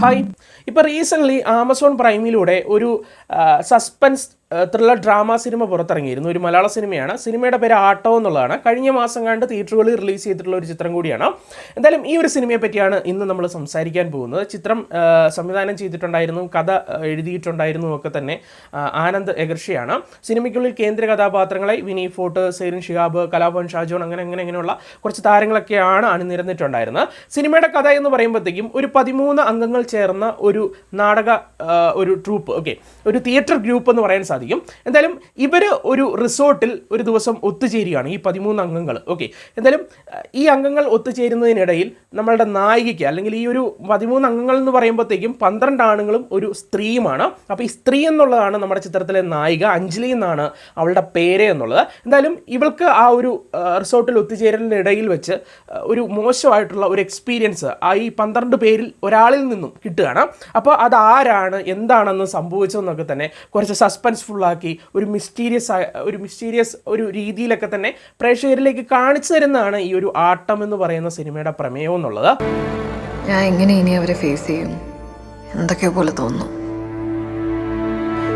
Hi. ഇപ്പോൾ recently Amazon പ്രൈമിലൂടെ ഒരു suspense thriller drama cinema പുറത്തിറങ്ങിയിരുന്നു. ഒരു മലയാള സിനിമയാണ്. സിനിമയുടെ പേര് ആട്ടോ എന്നുള്ളതാണ്. കഴിഞ്ഞ മാസം കണ്ട് തിയേറ്ററുകളിൽ റിലീസ് ചെയ്തിട്ടുള്ള ഒരു ചിത്രം കൂടിയാണ്. എന്തായാലും ഈ ഒരു സിനിമയെ പറ്റിയാണ് ഇന്ന് നമ്മൾ സംസാരിക്കാൻ പോകുന്നത്. ചിത്രം സംവിധാനം ചെയ്തിട്ടുണ്ടായിരുന്നു, കഥ എഴുതിയിട്ടുണ്ടായിരുന്നു ഒക്കെ തന്നെ ആനന്ദ് എഗർഷിയാണ്. സിനിമയ്ക്കുള്ളിൽ കേന്ദ്ര കഥാപാത്രങ്ങളെ വിനീത് ഫോർട്ട്, സെറിൻ ഷിഹാബ്, കലാഭവൻ ഷാജോൺ അങ്ങനെയുള്ള കുറച്ച് താരങ്ങളൊക്കെയാണ് അണിനിരന്നിട്ടുണ്ടായിരുന്നത്. സിനിമയുടെ കഥ എന്ന് പറയുമ്പോഴത്തേക്കും ഒരു 13 അംഗങ്ങൾ ചേർന്ന ഒരു നാടക ഒരു ട്രൂപ്പ്, ഒരു തിയേറ്റർ ഗ്രൂപ്പ് എന്ന് പറയാൻ സാധിക്കും. എന്തായാലും ഇവർ ഒരു റിസോർട്ടിൽ ഒരു ദിവസം ഒത്തുചേരുകയാണ്, ഈ 13 അംഗങ്ങൾ. എന്തായാലും ഈ അംഗങ്ങൾ ഒത്തുചേരുന്നതിനിടയിൽ നമ്മളുടെ നായികയ്ക്ക്, അല്ലെങ്കിൽ ഈ ഒരു 13 അംഗങ്ങൾ എന്ന് പറയുമ്പോഴത്തേക്കും 12 ആണുങ്ങളും ഒരു സ്ത്രീയുമാണ്. അപ്പോൾ ഈ സ്ത്രീ എന്നുള്ളതാണ് നമ്മുടെ ചിത്രത്തിലെ നായിക. അഞ്ജലി എന്നാണ് അവളുടെ പേര് എന്നുള്ളത്. എന്തായാലും ഇവൾക്ക് ആ ഒരു റിസോർട്ടിൽ ഒത്തുചേരലിൻ്റെ ഇടയിൽ വെച്ച് ഒരു മോശമായിട്ടുള്ള ഒരു എക്സ്പീരിയൻസ് ആ ഈ 12 പേരിൽ ഒരാളിൽ നിന്നും കിട്ടുകയാണ്. അപ്പോൾ അതാരാണ്, എന്താണെന്ന് സംഭവിച്ചതെന്നൊക്കെ തന്നെ കുറച്ച് സസ്പെൻസ്ഫുള്ളാക്കി ഒരു മിസ്റ്റീരിയസ് ഒരു രീതിയിലൊക്കെ തന്നെ പ്രേക്ഷകരിലേക്ക് കാണിച്ചു തരുന്നതാണ് ഈ ഒരു ആട്ടം എന്ന് പറയുന്ന സിനിമയുടെ പ്രമേയം എന്നുള്ളത്. ഞാൻ എങ്ങനെ ഇനി അവരെ ഫേസ് ചെയ്യും, എന്തൊക്കെയോ പോലെ തോന്നുന്നു.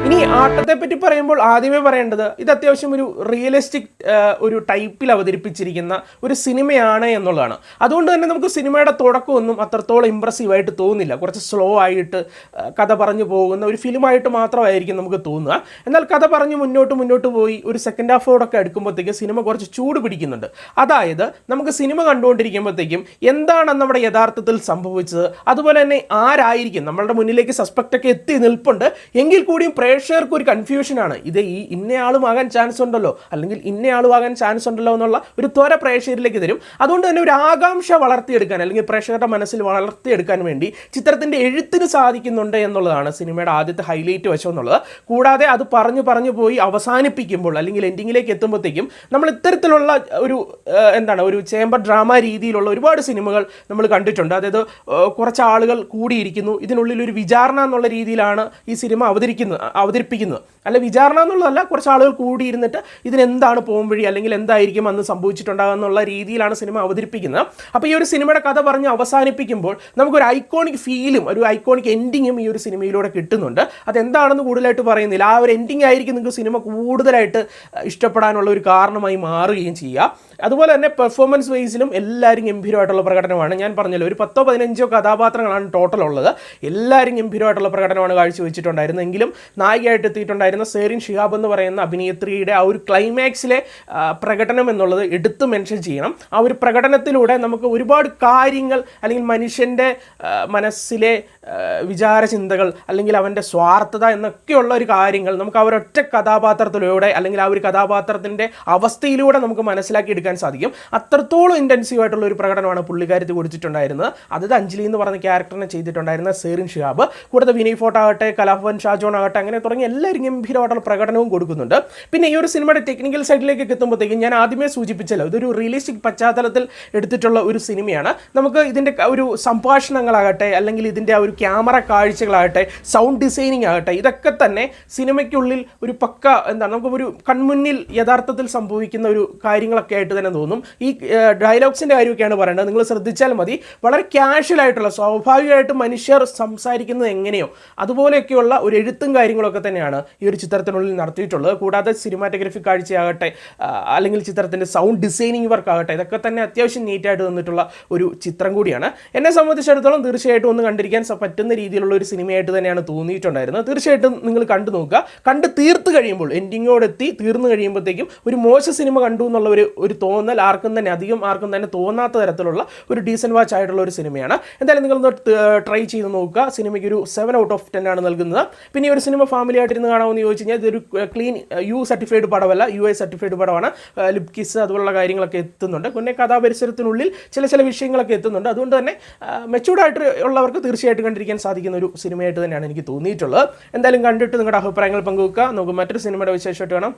ഇനി ആട്ടത്തെ പറ്റി പറയുമ്പോൾ ആദ്യമേ പറയേണ്ടത്, ഇത് അത്യാവശ്യം ഒരു റിയലിസ്റ്റിക് ഒരു ടൈപ്പിൽ അവതരിപ്പിച്ചിരിക്കുന്ന ഒരു സിനിമയാണ് എന്നുള്ളതാണ്. അതുകൊണ്ട് തന്നെ നമുക്ക് സിനിമയുടെ തുടക്കമൊന്നും അത്രത്തോളം ഇമ്പ്രസീവായിട്ട് തോന്നില്ല. കുറച്ച് സ്ലോ ആയിട്ട് കഥ പറഞ്ഞു പോകുന്ന ഒരു ഫിലിമായിട്ട് മാത്രമായിരിക്കും നമുക്ക് തോന്നുക. എന്നാൽ കഥ പറഞ്ഞ് മുന്നോട്ട് പോയി ഒരു സെക്കൻഡ് ഹാഫോടൊക്കെ എടുക്കുമ്പോഴത്തേക്കും സിനിമ കുറച്ച് ചൂട് പിടിക്കുന്നുണ്ട്. അതായത് നമുക്ക് സിനിമ കണ്ടുകൊണ്ടിരിക്കുമ്പോഴത്തേക്കും എന്താണെന്ന് നമ്മുടെ യഥാർത്ഥത്തിൽ സംഭവിച്ചത്, അതുപോലെ തന്നെ ആരായിരിക്കും നമ്മളുടെ മുന്നിലേക്ക് സസ്പെക്റ്റൊക്കെ എത്തി നിൽപ്പുണ്ട്. എങ്കിൽ കൂടിയും പ്രേക്ഷകർക്ക് ഒരു കൺഫ്യൂഷനാണ്. ഇത് ഈ ഇന്നയാളുമാകാൻ ചാൻസ് ഉണ്ടല്ലോ, അല്ലെങ്കിൽ ഇന്നയാളുമാകാൻ ചാൻസ് ഉണ്ടല്ലോ എന്നുള്ള ഒരു ത്വര പ്രേക്ഷകരിലേക്ക് തരും. അതുകൊണ്ട് തന്നെ ഒരു ആകാംക്ഷ വളർത്തിയെടുക്കാൻ, അല്ലെങ്കിൽ പ്രേക്ഷകരുടെ മനസ്സിൽ വളർത്തിയെടുക്കാൻ വേണ്ടി ചിത്രത്തിൻ്റെ എഴുത്തിന് സാധിക്കുന്നുണ്ട് എന്നുള്ളതാണ് സിനിമയുടെ ആദ്യത്തെ ഹൈലൈറ്റ് വശം എന്നുള്ളത്. കൂടാതെ അത് പറഞ്ഞു പോയി അവസാനിപ്പിക്കുമ്പോൾ, അല്ലെങ്കിൽ എൻഡിങ്ങിലേക്ക് എത്തുമ്പോഴത്തേക്കും നമ്മൾ ഇത്തരത്തിലുള്ള ഒരു ചേംബർ ഡ്രാമ രീതിയിലുള്ള ഒരുപാട് സിനിമകൾ നമ്മൾ കണ്ടിട്ടുണ്ട്. അതായത് കുറച്ച് ആളുകൾ കൂടിയിരിക്കുന്നു, ഇതിനുള്ളിൽ ഒരു വിചാരണ എന്നുള്ള രീതിയിലാണ് ഈ സിനിമ അവതരിപ്പിക്കുന്നത്. അല്ല, വിചാരണ എന്നുള്ളതല്ല, കുറച്ച് ആളുകൾ കൂടിയിരുന്നിട്ട് ഇതിനെന്താണ് പോകുംവഴി, അല്ലെങ്കിൽ എന്തായിരിക്കും അന്ന് സംഭവിച്ചിട്ടുണ്ടാകുക എന്നുള്ള രീതിയിലാണ് സിനിമ അവതരിപ്പിക്കുന്നത്. അപ്പോൾ ഈ ഒരു സിനിമയുടെ കഥ പറഞ്ഞ് അവസാനിപ്പിക്കുമ്പോൾ നമുക്കൊരു ഐക്കോണിക് ഫീലും ഒരു ഐക്കോണിക് എൻഡിങ്ങും ഈ ഒരു സിനിമയിലൂടെ കിട്ടുന്നുണ്ട്. അതെന്താണെന്ന് കൂടുതലായിട്ട് പറയുന്നില്ല. ആ ഒരു എൻഡിങ് ആയിരിക്കും നിങ്ങൾക്ക് സിനിമ കൂടുതലായിട്ട് ഇഷ്ടപ്പെടാനുള്ള ഒരു കാരണമായി മാറുകയും ചെയ്യുക. അതുപോലെ തന്നെ പെർഫോമൻസ് വൈസിലും എല്ലാവരും ഗംഭീരമായിട്ടുള്ള പ്രകടനമാണ്. ഞാൻ പറഞ്ഞല്ലോ, ഒരു 10-15 കഥാപാത്രങ്ങളാണ് ടോട്ടൽ ഉള്ളത്. എല്ലാവരും ഗംഭീരമായിട്ടുള്ള പ്രകടനമാണ് കാഴ്ചവെച്ചിട്ടുണ്ടായിരുന്നത്. എങ്കിലും നായികയായിട്ട് എത്തിയിട്ടുണ്ടായിരുന്ന സെറിൻ ഷിഹാബ് എന്ന് പറയുന്ന അഭിനേത്രിയുടെ ആ ഒരു ക്ലൈമാക്സിലെ പ്രകടനം എന്നുള്ളത് എടുത്ത് മെൻഷൻ ചെയ്യണം. ആ ഒരു പ്രകടനത്തിലൂടെ നമുക്ക് ഒരുപാട് കാര്യങ്ങൾ, അല്ലെങ്കിൽ മനുഷ്യൻ്റെ മനസ്സിലെ വിചാരചിന്തകൾ, അല്ലെങ്കിൽ അവൻ്റെ സ്വാർത്ഥത എന്നൊക്കെയുള്ള ഒരു കാര്യങ്ങൾ നമുക്ക് ആ ഒരൊറ്റ കഥാപാത്രത്തിലൂടെ, അല്ലെങ്കിൽ ആ ഒരു കഥാപാത്രത്തിൻ്റെ അവസ്ഥയിലൂടെ നമുക്ക് മനസ്സിലാക്കിയെടുക്കാൻ സാധിക്കും. അത്രത്തോളം ഇൻറ്റൻസീവായിട്ടുള്ള ഒരു പ്രകടനമാണ് പുള്ളിക്കാരത്തി കൊടുത്തിട്ടുണ്ടായിരുന്നത്. അതായത് അഞ്ജലി എന്ന് പറയുന്ന ക്യാരക്ടറിനെ ചെയ്തിട്ടുണ്ടായിരുന്ന സെറിൻ ഷിഹാബ്. കൂടാതെ വിനീത് ഫോർട്ട് ആകട്ടെ, കലാഭവൻ ഷാജോൺ ആകട്ടെ, അങ്ങനെ തുടങ്ങി എല്ലാവരും ഗംഭീരമായിട്ടുള്ള പ്രകടനവും കൊടുക്കുന്നുണ്ട്. പിന്നെ ഈ ഒരു സിനിമയുടെ ടെക്നിക്കൽ സൈഡിലേക്ക് എത്തുമ്പോഴത്തേക്കും ഞാൻ ആദ്യമേ സൂചിപ്പിച്ചല്ലോ, ഇതൊരു റിയലിസ്റ്റിക് പശ്ചാത്തലത്തിൽ എടുത്തിട്ടുള്ള ഒരു സിനിമയാണ്. നമുക്ക് ഇതിൻ്റെ ഒരു സംഭാഷണങ്ങളാകട്ടെ, അല്ലെങ്കിൽ ഇതിൻ്റെ ആ ഒരു ക്യാമറ കാഴ്ചകളാകട്ടെ, സൗണ്ട് ഡിസൈനിങ് ആകട്ടെ, ഇതൊക്കെ തന്നെ സിനിമയ്ക്കുള്ളിൽ ഒരു പക്ക നമുക്ക് ഒരു കൺമുന്നിൽ യഥാർത്ഥത്തിൽ സംഭവിക്കുന്ന ഒരു കാര്യങ്ങളൊക്കെ ആയിട്ട് തന്നെ തോന്നും. ഈ ഡയലോഗ്സിൻ്റെ കാര്യമൊക്കെയാണ് പറയേണ്ടത്. നിങ്ങൾ ശ്രദ്ധിച്ചാൽ മതി, വളരെ ക്യാഷ്വൽ ആയിട്ടുള്ള, സ്വാഭാവികമായിട്ട് മനുഷ്യർ സംസാരിക്കുന്നത് എങ്ങനെയോ അതുപോലെയൊക്കെയുള്ള ഒരു എഴുത്തും കാര്യങ്ങളൊക്കെ തന്നെയാണ് ഈ ഒരു ചിത്രത്തിനുള്ളിൽ നടത്തിയിട്ടുള്ളത്. കൂടാതെ സിനിമാറ്റോഗ്രഫി കാഴ്ചയാകട്ടെ, അല്ലെങ്കിൽ ചിത്രത്തിൻ്റെ സൗണ്ട് ഡിസൈനിങ് വർക്ക് ആകട്ടെ, ഇതൊക്കെ തന്നെ അത്യാവശ്യം നീറ്റായിട്ട് തന്നിട്ടുള്ള ഒരു ചിത്രം കൂടിയാണ്. എന്നെ സംബന്ധിച്ചിടത്തോളം തീർച്ചയായിട്ടും ഒന്ന് കണ്ടിരിക്കാൻ പറ്റുന്ന രീതിയിലുള്ള ഒരു സിനിമയായിട്ട് തന്നെയാണ് തോന്നിയിട്ടുണ്ടായിരുന്നത്. തീർച്ചയായിട്ടും നിങ്ങൾ കണ്ടു നോക്കുക. കണ്ട് തീർത്ത് കഴിയുമ്പോൾ, എൻഡിങ്ങോടെത്തി തീർന്നു കഴിയുമ്പോഴത്തേക്കും ഒരു മോശം സിനിമ കണ്ടു എന്നുള്ള ഒരു തോന്നൽ ആർക്കും തന്നെ തോന്നാത്ത തരത്തിലുള്ള ഒരു ഡീസൻറ്റ് വാച്ച് ആയിട്ടുള്ള ഒരു സിനിമയാണ്. എന്തായാലും നിങ്ങളൊന്ന് ട്രൈ ചെയ്ത് നോക്കുക. സിനിമയ്ക്ക് ഒരു 7/10 ആണ് നൽകുന്നത്. പിന്നെ ഈ ഒരു സിനിമ ഫാമിലി ആയിട്ടിരുന്ന് കാണാമെന്ന് ചോദിച്ചു കഴിഞ്ഞാൽ ഇതൊരു ക്ലീൻ യു സർട്ടിഫൈഡ് പടമല്ല, UI സർട്ടിഫൈഡ് പടമാണ്. ലിപ് കിസ് അതുപോലുള്ള കാര്യങ്ങളൊക്കെ എത്തുന്നുണ്ട്. പിന്നെ കഥാപരിസരത്തിനുള്ളിൽ ചില വിഷയങ്ങളൊക്കെ എത്തുന്നുണ്ട്. അതുകൊണ്ട് തന്നെ മെച്ചൂർഡായിട്ട് ഉള്ളവർക്ക് തീർച്ചയായിട്ടും കണ്ടിരിക്കാൻ സാധിക്കുന്ന ഒരു സിനിമയായിട്ട് തന്നെയാണ് എനിക്ക് തോന്നിയിട്ടുള്ളത്. എന്തായാലും കണ്ടിട്ട് നിങ്ങളുടെ അഭിപ്രായങ്ങൾ പങ്കുവെക്കുക. നമുക്ക് മറ്റൊരു സിനിമയുടെ വിശേഷമായിട്ട് കാണാം.